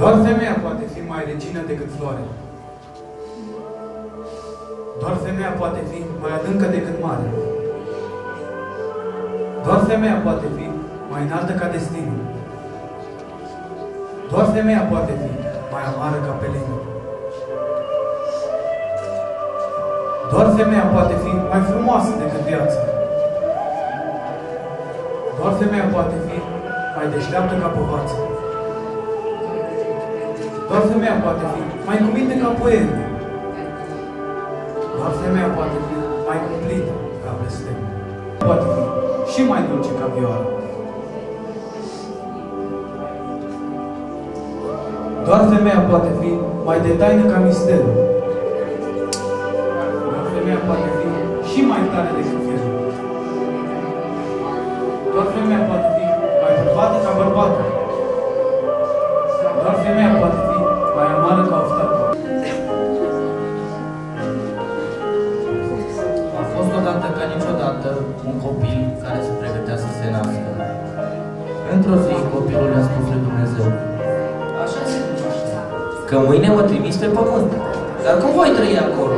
Doar femeia poate fi mai regină decât floarea. Doar femeia poate fi mai adâncă decât mare. Doar femeia poate fi mai înaltă ca destinul. Doar femeia poate fi mai amară ca pelenul. Doar femeia poate fi mai frumoasă decât viața. Doar femeia poate fi mai deșteaptă ca povața. Doar femeia poate fi mai cu minte ca poemul. Doar femeia poate fi mai cumplită ca blestem. Poate fi și mai dulce ca vioara. Doar femeia poate fi mai de taină ca misterul. Doar femeia poate fi și mai tare decât fierul. Doar femeia poate fi mai bărbată ca bărbatul. Doar femeia poate fi mai amară ca oftatul. A fost odată ca niciodată un copil care se pregătea să se nască. Într-o zi, copilul le-a spus lui Dumnezeu: așa se numește, că mâine mă trimis pe pământ. Dar cum voi trăi acolo?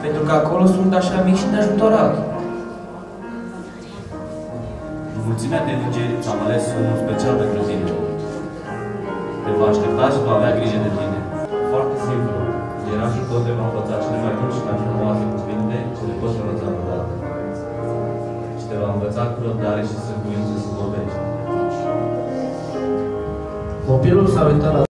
Pentru că acolo sunt așa mic și neajutorat. În mulțimea de îngeri am ales unul special pentru tine. Te va aștepta și va avea grijă de tine. Foarte simplu. Îngerașul tot te va învăța cele mai dulci și mai frumoase cuvinte ce le poți pronunța vreodată. Și te va învăța cu răbdare și sârguință să vorbești. Copilul s-a uitat la